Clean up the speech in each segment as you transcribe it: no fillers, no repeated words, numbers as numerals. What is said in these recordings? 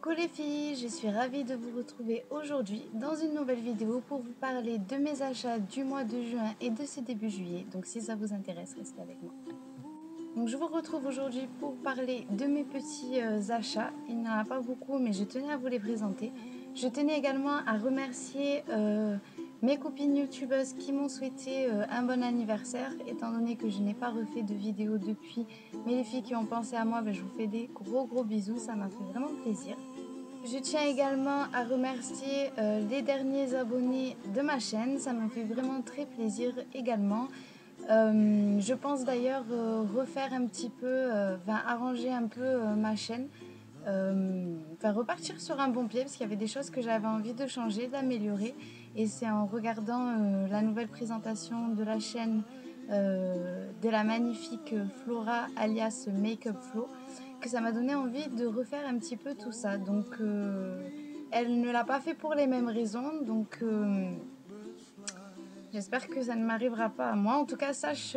Coucou les filles, je suis ravie de vous retrouver aujourd'hui dans une nouvelle vidéo pour vous parler de mes achats du mois de juin et de ce début juillet. Donc si ça vous intéresse, restez avec moi. Donc je vous retrouve aujourd'hui pour parler de mes petits achats. Il n'y en a pas beaucoup mais je tenais à vous les présenter. Je tenais également à remercier mes copines youtubeuses qui m'ont souhaité un bon anniversaire, étant donné que je n'ai pas refait de vidéo depuis. Mais les filles qui ont pensé à moi, je vous fais des gros bisous, ça m'a fait vraiment plaisir. Je tiens également à remercier les derniers abonnés de ma chaîne, ça me fait vraiment très plaisir également. Je pense d'ailleurs refaire un petit peu, arranger un peu ma chaîne, repartir sur un bon pied parce qu'il y avait des choses que j'avais envie de changer, d'améliorer, et c'est en regardant la nouvelle présentation de la chaîne de la magnifique Flora alias Makeup Flo que ça m'a donné envie de refaire un petit peu tout ça. Donc elle ne l'a pas fait pour les mêmes raisons, donc j'espère que ça ne m'arrivera pas à moi. En tout cas, sache,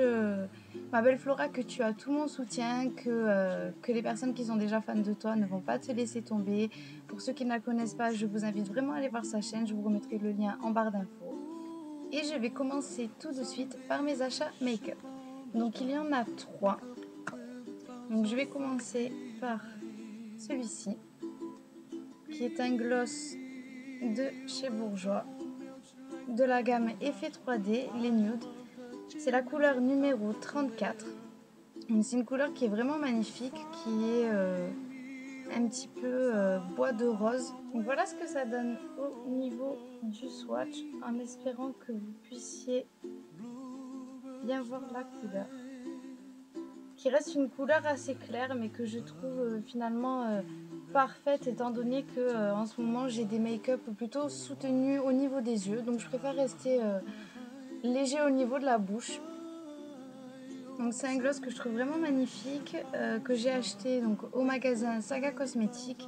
ma belle Flora, que tu as tout mon soutien, que les personnes qui sont déjà fans de toi ne vont pas te laisser tomber. Pour ceux qui ne la connaissent pas, je vous invite vraiment à aller voir sa chaîne. Je vous remettrai le lien en barre d'infos. Et je vais commencer tout de suite par mes achats make-up. Donc il y en a 3. Donc je vais commencer par celui-ci, qui est un gloss de chez Bourjois, de la gamme Effet 3D, les nudes. C'est la couleur numéro 34. C'est une couleur qui est vraiment magnifique, qui est un petit peu bois de rose. Donc voilà ce que ça donne au niveau du swatch, en espérant que vous puissiez bien voir la couleur. Qui reste une couleur assez claire, mais que je trouve finalement parfaite, étant donné que en ce moment j'ai des make-up plutôt soutenus au niveau des yeux. Donc je préfère rester léger au niveau de la bouche. Donc c'est un gloss que je trouve vraiment magnifique, que j'ai acheté donc au magasin Saga Cosmétique,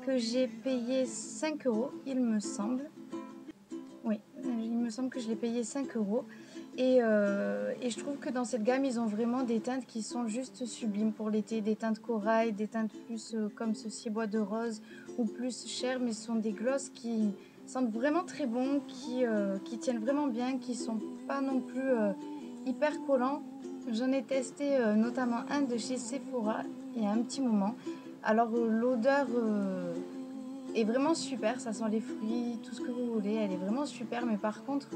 que j'ai payé 5 €, il me semble. Oui, il me semble que je l'ai payé 5 €. Et je trouve que dans cette gamme, ils ont vraiment des teintes qui sont juste sublimes pour l'été. Des teintes corail, des teintes plus comme ceci, bois de rose, ou plus chair, mais ce sont des glosses qui sentent vraiment très bon, qui tiennent vraiment bien, qui sont pas non plus hyper collants. J'en ai testé notamment un de chez Sephora il y a un petit moment. Alors l'odeur est vraiment super, ça sent les fruits, tout ce que vous voulez, elle est vraiment super, mais par contre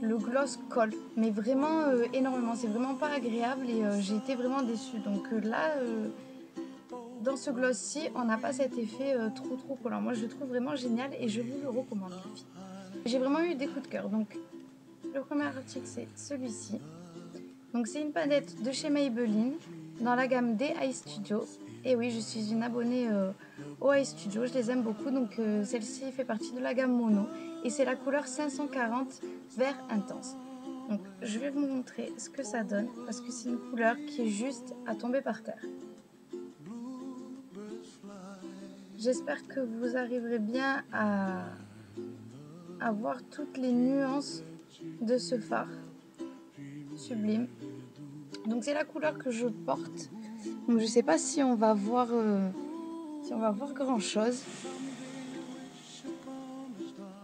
le gloss colle, mais vraiment énormément, c'est vraiment pas agréable, et j'ai été vraiment déçue. Donc là, dans ce gloss-ci, on n'a pas cet effet trop collant. Moi je le trouve vraiment génial et je vous le recommande, les filles. J'ai vraiment eu des coups de cœur. Donc le premier article, c'est celui-ci. Donc c'est une palette de chez Maybelline dans la gamme des Eye Studio. Et oui, je suis une abonnée aux Eye Studio, je les aime beaucoup. Donc celle-ci fait partie de la gamme Mono et c'est la couleur 540 vert intense. Donc je vais vous montrer ce que ça donne parce que c'est une couleur qui est juste à tomber par terre. J'espère que vous arriverez bien à voir toutes les nuances de ce fard sublime. Donc c'est la couleur que je porte. Donc je sais pas si on va voir grand chose.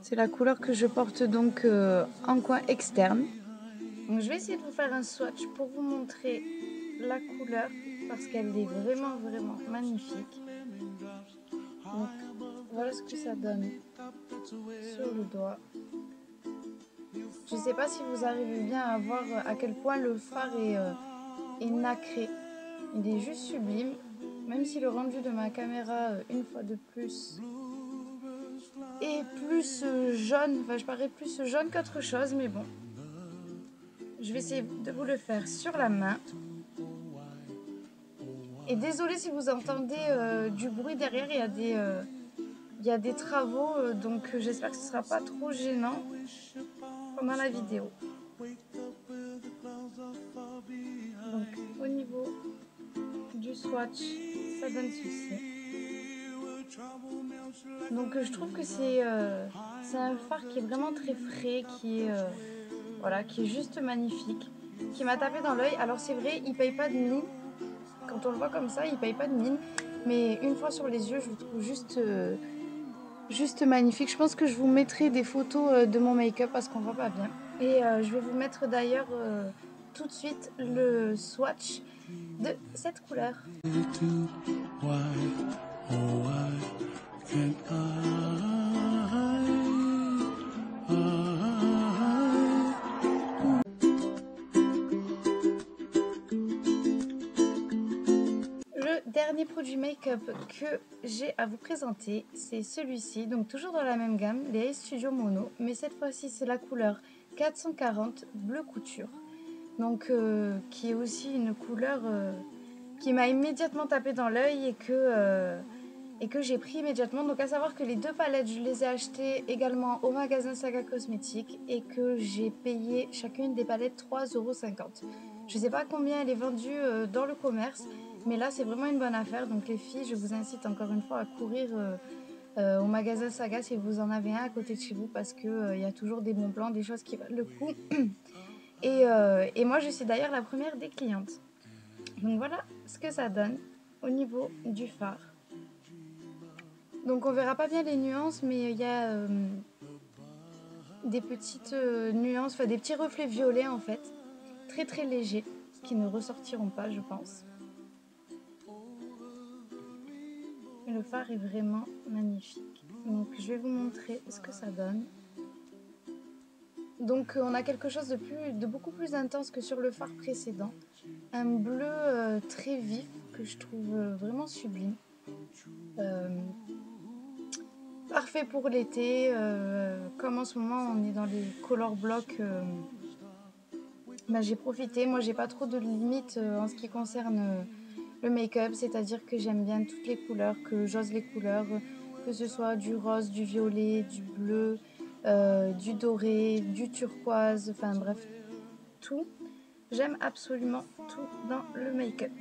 C'est la couleur que je porte donc en coin externe. Donc je vais essayer de vous faire un swatch pour vous montrer la couleur parce qu'elle est vraiment magnifique. Donc voilà ce que ça donne sur le doigt. Je sais pas si vous arrivez bien à voir à quel point le fard est nacré. Il est juste sublime, même si le rendu de ma caméra, une fois de plus, est plus jaune. Enfin, je parais plus jaune qu'autre chose, mais bon. Je vais essayer de vous le faire sur la main. Et désolée si vous entendez du bruit derrière, il y a des travaux, donc j'espère que ce sera pas trop gênant pendant la vidéo. Donc au niveau du swatch, ça donne ceci. Donc je trouve que c'est un fard qui est vraiment très frais, qui est juste magnifique, qui m'a tapé dans l'œil. Alors c'est vrai, il paye pas de mine. Quand on le voit comme ça, il paye pas de mine. Mais une fois sur les yeux, je le trouve juste magnifique. Je pense que je vous mettrai des photos de mon make-up parce qu'on voit pas bien. Et je vais vous mettre d'ailleurs tout de suite le swatch de cette couleur. Le dernier produit make-up que j'ai à vous présenter, c'est celui-ci, donc toujours dans la même gamme, les Studio Mono, mais cette fois-ci c'est la couleur 440 bleu couture, donc qui est aussi une couleur qui m'a immédiatement tapé dans l'œil et que j'ai pris immédiatement. Donc à savoir que les deux palettes, je les ai achetées également au magasin Saga Cosmétiques et que j'ai payé chacune des palettes 3,50 €. Je ne sais pas combien elle est vendue dans le commerce, mais là c'est vraiment une bonne affaire. Donc les filles, je vous incite encore une fois à courir au magasin Saga si vous en avez un à côté de chez vous, parce qu'il y a toujours des bons plans, des choses qui valent le coup. Et moi je suis d'ailleurs la première des clientes. Donc voilà ce que ça donne au niveau du fard. Donc on verra pas bien les nuances, mais il y a des petites nuances, enfin des petits reflets violets en fait, très très légers, qui ne ressortiront pas je pense. Et le fard est vraiment magnifique. Donc je vais vous montrer ce que ça donne. Donc on a quelque chose de beaucoup plus intense que sur le fard précédent. Un bleu très vif que je trouve vraiment sublime. Parfait pour l'été, comme en ce moment on est dans les color blocks, j'ai profité. Moi j'ai pas trop de limites en ce qui concerne le make-up, c'est-à-dire que j'aime bien toutes les couleurs, que j'ose les couleurs, que ce soit du rose, du violet, du bleu, du doré, du turquoise, enfin bref, tout. J'aime absolument tout dans le make-up.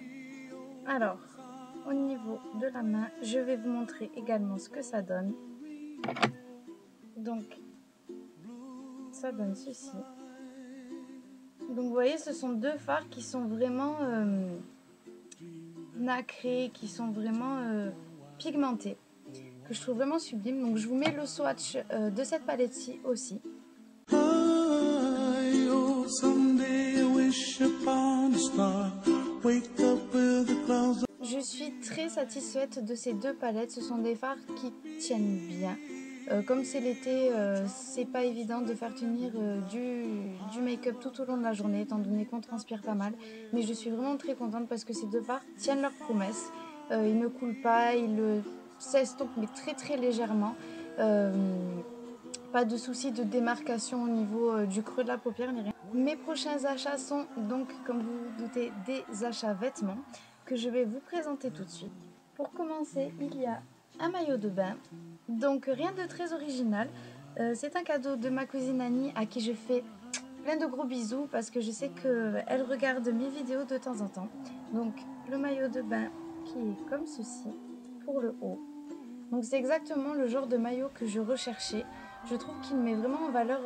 Alors, au niveau de la main, je vais vous montrer également ce que ça donne. Donc, ça donne ceci. Donc, vous voyez, ce sont deux fards qui sont vraiment nacrés, qui sont vraiment pigmentés, que je trouve vraiment sublime. Donc, je vous mets le swatch de cette palette-ci aussi. Je suis très satisfaite de ces deux palettes. Ce sont des fards qui tiennent bien. Comme c'est l'été, c'est pas évident de faire tenir du make-up tout au long de la journée, étant donné qu'on transpire pas mal. Mais je suis vraiment très contente parce que ces deux fards tiennent leurs promesses. Ils ne coulent pas, ils s'estompent mais très très légèrement. Pas de souci de démarcation au niveau du creux de la paupière ni rien. Mes prochains achats sont donc, comme vous vous doutez, des achats vêtements que je vais vous présenter tout de suite. Pour commencer, il y a un maillot de bain, donc rien de très original. C'est un cadeau de ma cousine Annie à qui je fais plein de gros bisous parce que je sais qu'elle regarde mes vidéos de temps en temps. Donc le maillot de bain qui est comme ceci pour le haut. Donc c'est exactement le genre de maillot que je recherchais. Je trouve qu'il met vraiment en valeur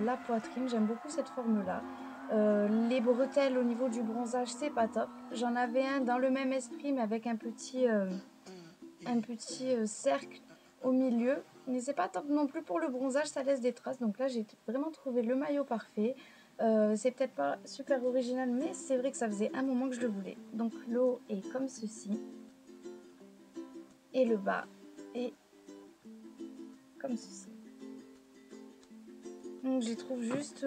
la poitrine, j'aime beaucoup cette forme-là. Les bretelles au niveau du bronzage, c'est pas top. J'en avais un dans le même esprit, mais avec un petit cercle au milieu. Mais c'est pas top non plus pour le bronzage, ça laisse des traces. Donc là, j'ai vraiment trouvé le maillot parfait. C'est peut-être pas super original, mais c'est vrai que ça faisait un moment que je le voulais. Donc le haut est comme ceci. Et le bas est comme ceci. Donc je les trouve juste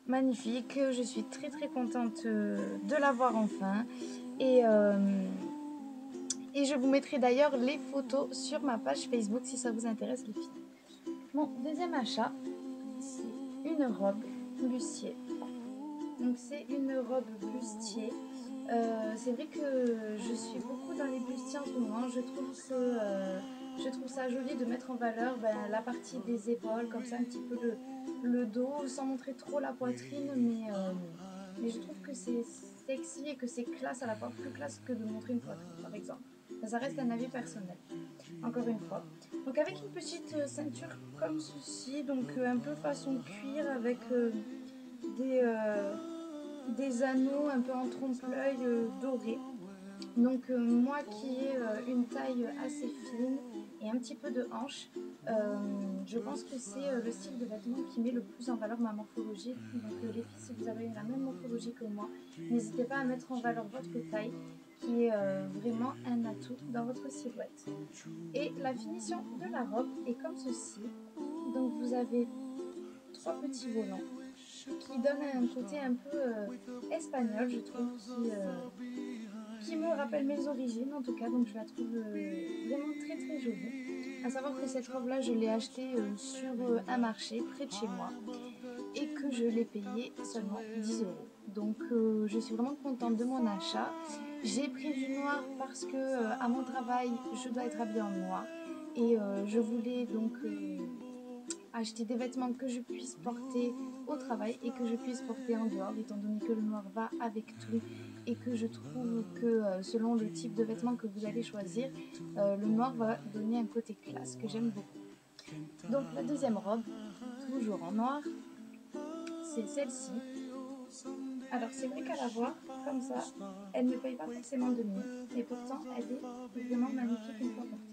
magnifiques. Je suis très très contente de l'avoir enfin. Et je vous mettrai d'ailleurs les photos sur ma page Facebook si ça vous intéresse les filles. Mon deuxième achat, c'est une robe bustier. Donc c'est une robe bustier. C'est vrai que je suis beaucoup dans les bustiers en ce moment. Je trouve ça joli de mettre en valeur la partie des épaules, comme ça un petit peu le dos, sans montrer trop la poitrine, mais je trouve que c'est sexy et que c'est classe à la fois, plus classe que de montrer une poitrine par exemple. Ça reste un avis personnel, encore une fois. Donc avec une petite ceinture comme ceci, donc un peu façon cuir avec des anneaux un peu en trompe-l'œil dorés. Donc moi qui ai une taille assez fine et un petit peu de hanche, je pense que c'est le style de vêtement qui met le plus en valeur ma morphologie. Donc les filles, si vous avez la même morphologie que moi, n'hésitez pas à mettre en valeur votre taille qui est vraiment un atout dans votre silhouette. Et la finition de la robe est comme ceci. Donc vous avez 3 petits volants qui donnent un côté un peu espagnol, je trouve, qui me rappelle mes origines en tout cas, donc je la trouve vraiment très très jolie. À savoir que cette robe là je l'ai achetée sur un marché près de chez moi et que je l'ai payée seulement 10 euros. Donc je suis vraiment contente de mon achat. J'ai pris du noir parce que à mon travail je dois être habillée en noir et je voulais donc acheter des vêtements que je puisse porter au travail et que je puisse porter en dehors, étant donné que le noir va avec tout et que je trouve que selon le type de vêtements que vous allez choisir, le noir va donner un côté classe que j'aime beaucoup. Donc la deuxième robe, toujours en noir, c'est celle-ci. Alors c'est vrai qu'à la voir comme ça, elle ne paye pas forcément de mine, mais pourtant elle est vraiment magnifique une fois portée.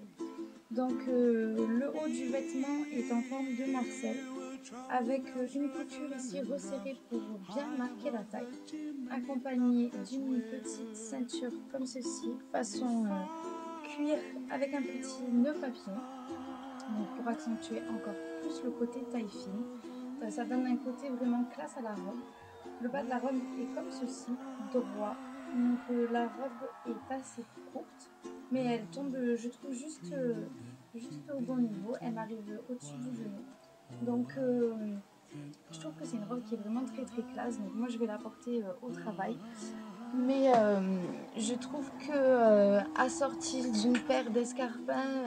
Donc le haut du vêtement est en forme de Marcel, avec une couture ici resserrée pour bien marquer la taille, accompagnée d'une petite ceinture comme ceci, façon cuir avec un petit nœud papillon, donc pour accentuer encore plus le côté taille fine. Ça donne un côté vraiment classe à la robe. Le bas de la robe est comme ceci, droit, donc la robe est assez courte, mais elle tombe, je trouve, juste au bon niveau, elle m'arrive au-dessus du genou. Donc je trouve que c'est une robe qui est vraiment très très classe, donc moi je vais la porter au travail. Mais je trouve que assortie d'une paire d'escarpins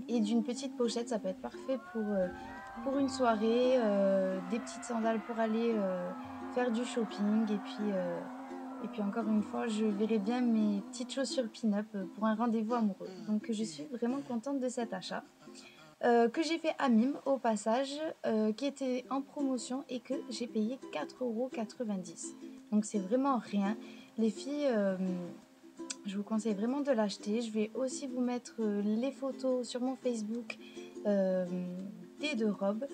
et d'une petite pochette, ça peut être parfait pour une soirée, des petites sandales pour aller faire du shopping et puis encore une fois, je verrai bien mes petites chaussures pin-up pour un rendez-vous amoureux. Donc je suis vraiment contente de cet achat. Que j'ai fait à Mime au passage, qui était en promotion et que j'ai payé 4,90 €. Donc c'est vraiment rien. Les filles, je vous conseille vraiment de l'acheter. Je vais aussi vous mettre les photos sur mon Facebook euh, des 2 robes.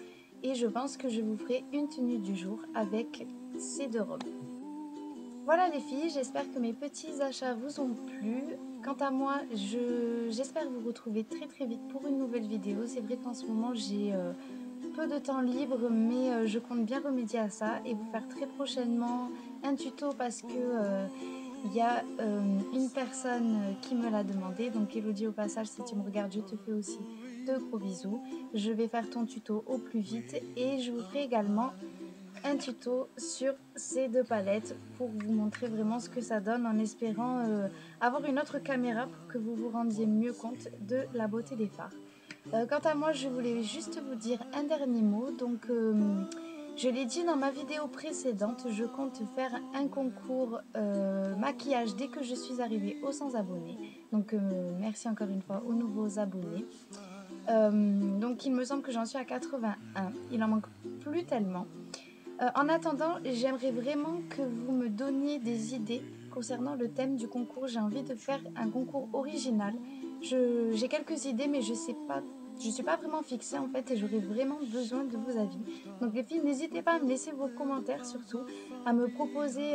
Et je pense que je vous ferai une tenue du jour avec ces 2 robes. Voilà les filles, j'espère que mes petits achats vous ont plu. Quant à moi, j'espère vous retrouver très très vite pour une nouvelle vidéo. C'est vrai qu'en ce moment j'ai peu de temps libre, mais je compte bien remédier à ça et vous faire très prochainement un tuto parce que il y a une personne qui me l'a demandé. Donc Elodie, au passage, si tu me regardes, je te fais aussi de gros bisous. Je vais faire ton tuto au plus vite et je vous ferai également un tuto sur ces 2 palettes pour vous montrer vraiment ce que ça donne en espérant avoir une autre caméra pour que vous vous rendiez mieux compte de la beauté des fards. Quant à moi, je voulais juste vous dire un dernier mot. Donc, je l'ai dit dans ma vidéo précédente, je compte faire un concours maquillage dès que je suis arrivée aux 100 abonnés. Donc, merci encore une fois aux nouveaux abonnés. Donc, il me semble que j'en suis à 81. Il en manque plus tellement. En attendant, j'aimerais vraiment que vous me donniez des idées concernant le thème du concours. J'ai envie de faire un concours original. J'ai quelques idées, mais je suis pas vraiment fixée en fait et j'aurais vraiment besoin de vos avis. Donc les filles, n'hésitez pas à me laisser vos commentaires surtout, à me proposer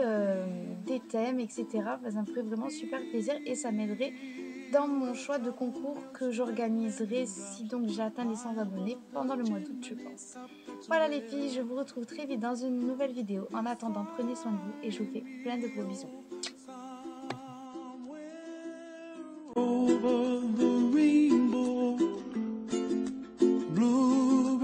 des thèmes, etc. Ça me ferait vraiment super plaisir et ça m'aiderait dans mon choix de concours que j'organiserai si donc j'ai atteint les 100 abonnés pendant le mois d'août, je pense. Voilà les filles, je vous retrouve très vite dans une nouvelle vidéo. En attendant, prenez soin de vous et je vous fais plein de gros bisous.